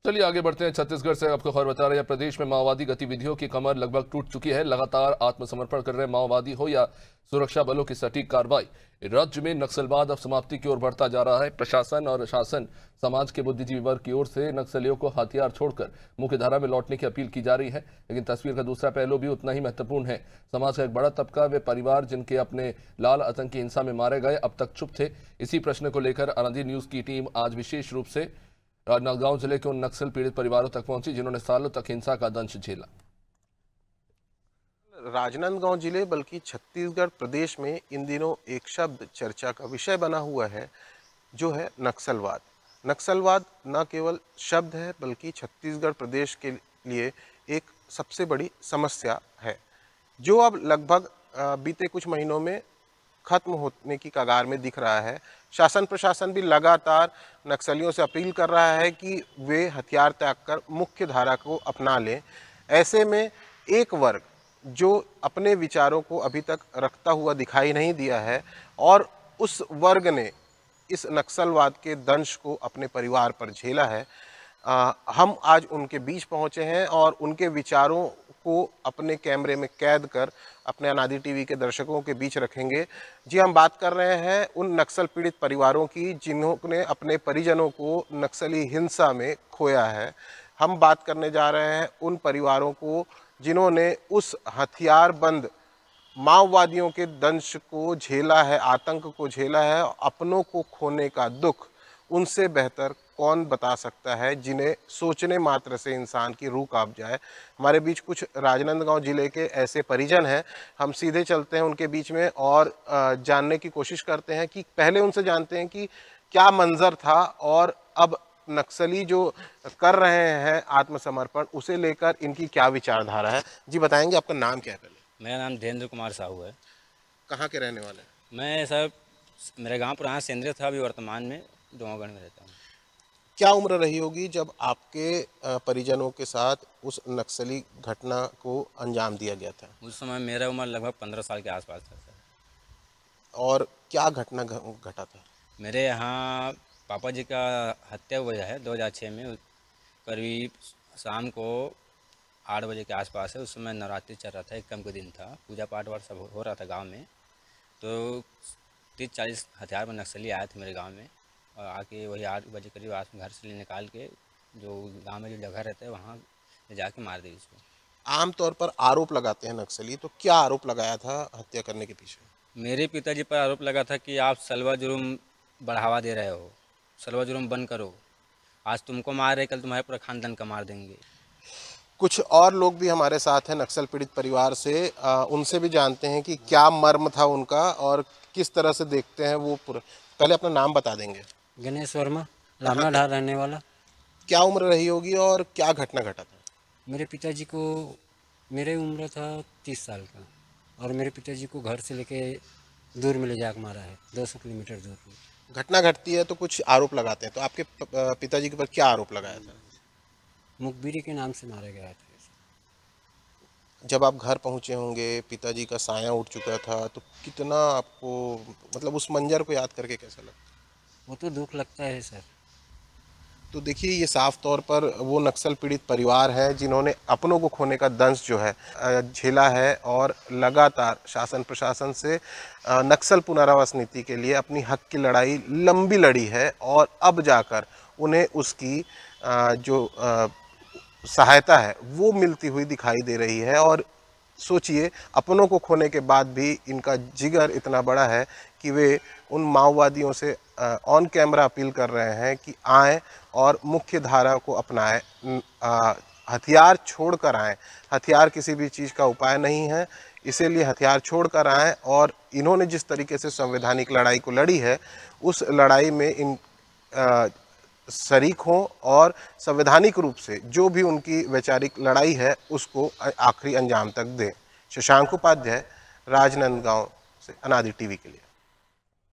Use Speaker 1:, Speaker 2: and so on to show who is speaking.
Speaker 1: चलिए आगे बढ़ते हैं। छत्तीसगढ़ से आपको खबर बता रहे हैं, प्रदेश में माओवादी गतिविधियों की कमर लगभग टूट चुकी है। लगातार आत्मसमर्पण कर रहे माओवादी हो या सुरक्षा बलों की सटीक कार्रवाई, राज्य में नक्सलवाद अब समाप्ति की ओर बढ़ता जा रहा है। प्रशासन और शासन समाज के बुद्धिजीवी वर्ग की ओर से नक्सलियों को हथियार छोड़कर मुख्यधारा में लौटने की अपील की जा रही है। लेकिन तस्वीर का दूसरा पहलू भी उतना ही महत्वपूर्ण है। समाज का एक बड़ा तबका, वे परिवार जिनके अपने लाल आतंकी हिंसा में मारे गए, अब तक चुप थे। इसी प्रश्न को लेकर अनादि न्यूज की टीम आज विशेष रूप से नौगांव जिले के उन नक्सल पीड़ित परिवारों तक पहुंची जिन्होंने सालों तक हिंसा का दंश झेला।
Speaker 2: राजनांदगांव जिले बल्कि छत्तीसगढ़ प्रदेश में इन दिनों एक शब्द चर्चा का विषय बना हुआ है, जो है नक्सलवाद। नक्सलवाद न केवल शब्द है बल्कि छत्तीसगढ़ प्रदेश के लिए एक सबसे बड़ी समस्या है, जो अब लगभग बीते कुछ महीनों में खत्म होने की कगार में दिख रहा है। शासन प्रशासन भी लगातार नक्सलियों से अपील कर रहा है कि वे हथियार त्याग कर मुख्य धारा को अपना लें। ऐसे में एक वर्ग जो अपने विचारों को अभी तक रखता हुआ दिखाई नहीं दिया है और उस वर्ग ने इस नक्सलवाद के दंश को अपने परिवार पर झेला है, हम आज उनके बीच पहुंचे हैं और उनके विचारों को अपने कैमरे में कैद कर अपने अनादि टीवी के दर्शकों के बीच रखेंगे। जी, हम बात कर रहे हैं उन नक्सल पीड़ित परिवारों की जिन्होंने अपने परिजनों को नक्सली हिंसा में खोया है। हम बात करने जा रहे हैं उन परिवारों को जिन्होंने उस हथियारबंद माओवादियों के दंश को झेला है, आतंक को झेला है। अपनों को खोने का दुख उनसे बेहतर कौन बता सकता है, जिन्हें सोचने मात्र से इंसान की रूह कांप जाए। हमारे बीच कुछ राजनांदगांव जिले के ऐसे परिजन हैं। हम सीधे चलते हैं उनके बीच में और जानने की कोशिश करते हैं कि पहले उनसे जानते हैं कि क्या मंजर था और अब नक्सली जो कर रहे हैं आत्मसमर्पण, उसे लेकर इनकी क्या विचारधारा है। जी बताएंगे, आपका नाम क्या है पहले?
Speaker 3: मेरा नाम धीरेन्द्र कुमार साहू है।
Speaker 2: कहाँ के रहने वाले हैं?
Speaker 3: मैं सर, मेरा गांव पुराना सेंद्रिय था, अभी वर्तमान में डोंगरगढ़ में रहता हूँ।
Speaker 2: क्या उम्र रही होगी जब आपके परिजनों के साथ उस नक्सली घटना को अंजाम दिया गया था?
Speaker 3: उस समय मेरा उम्र लगभग 15 साल के आसपास था सर।
Speaker 2: और क्या घटना घटा था?
Speaker 3: मेरे यहाँ पापा जी का हत्या हुआ है 2006 में, करीब शाम को 8 बजे के आसपास है। उस समय नवरात्रि चल रहा था, एक कम का दिन था, पूजा पाठ वाठ सब हो रहा था गांव में। तो 30-40 हथियार में नक्सली आए थे मेरे गांव में और आके वही 8 बजे करीब घर से निकाल के जो गांव में जो जगह रहता है वहाँ जाके मार दी उसको।
Speaker 2: आमतौर पर आरोप लगाते हैं नक्सली, तो क्या आरोप लगाया था हत्या करने के पीछे?
Speaker 3: मेरे पिताजी पर आरोप लगा था कि आप सलवा जुर्म बढ़ावा दे रहे हो, सलवा जुर्म बंद करो, आज तुमको मार रहे, कल तुम्हारे पूरा खानदान का मार देंगे।
Speaker 2: कुछ और लोग भी हमारे साथ हैं नक्सल पीड़ित परिवार से, उनसे भी जानते हैं कि क्या मर्म था उनका और किस तरह से देखते हैं वो पूरा। पहले अपना नाम बता देंगे।
Speaker 4: गणेश वर्मा, लामना ढाल रहने वाला।
Speaker 2: क्या उम्र रही होगी और क्या घटना घटा था?
Speaker 4: मेरे पिताजी को, मेरे उम्र था 30 साल का, और मेरे पिताजी को घर से लेके दूर में ले जाकर मारा है, 200 किलोमीटर दूर में।
Speaker 2: घटना घटती है तो कुछ आरोप लगाते हैं, तो आपके पिताजी के ऊपर क्या आरोप लगाया था?
Speaker 4: मुखबिरी के नाम से मारे गया था।
Speaker 2: जब आप घर पहुंचे होंगे, पिताजी का साया उठ चुका था, तो कितना आपको, मतलब उस मंजर को याद करके कैसा लगता?
Speaker 4: वो तो दुख लगता है सर।
Speaker 2: तो देखिए, ये साफ तौर पर वो नक्सल पीड़ित परिवार है जिन्होंने अपनों को खोने का दंश जो है झेला है और लगातार शासन प्रशासन से नक्सल पुनरावास नीति के लिए अपनी हक की लड़ाई लंबी लड़ी है और अब जाकर उन्हें उसकी जो सहायता है वो मिलती हुई दिखाई दे रही है। और सोचिए, अपनों को खोने के बाद भी इनका जिगर इतना बड़ा है कि वे उन माओवादियों से ऑन कैमरा अपील कर रहे हैं कि आएँ और मुख्य धारा को अपनाएं, हथियार छोड़कर आएँ। हथियार किसी भी चीज़ का उपाय नहीं है, इसीलिए हथियार छोड़कर आएँ। और इन्होंने जिस तरीके से संवैधानिक लड़ाई को लड़ी है, उस लड़ाई में इन शरीक हों और संवैधानिक रूप से जो भी उनकी वैचारिक लड़ाई है उसको आखिरी अंजाम तक दें। शशांक उपाध्याय, राजनांदगांव से अनादि टीवी के लिए।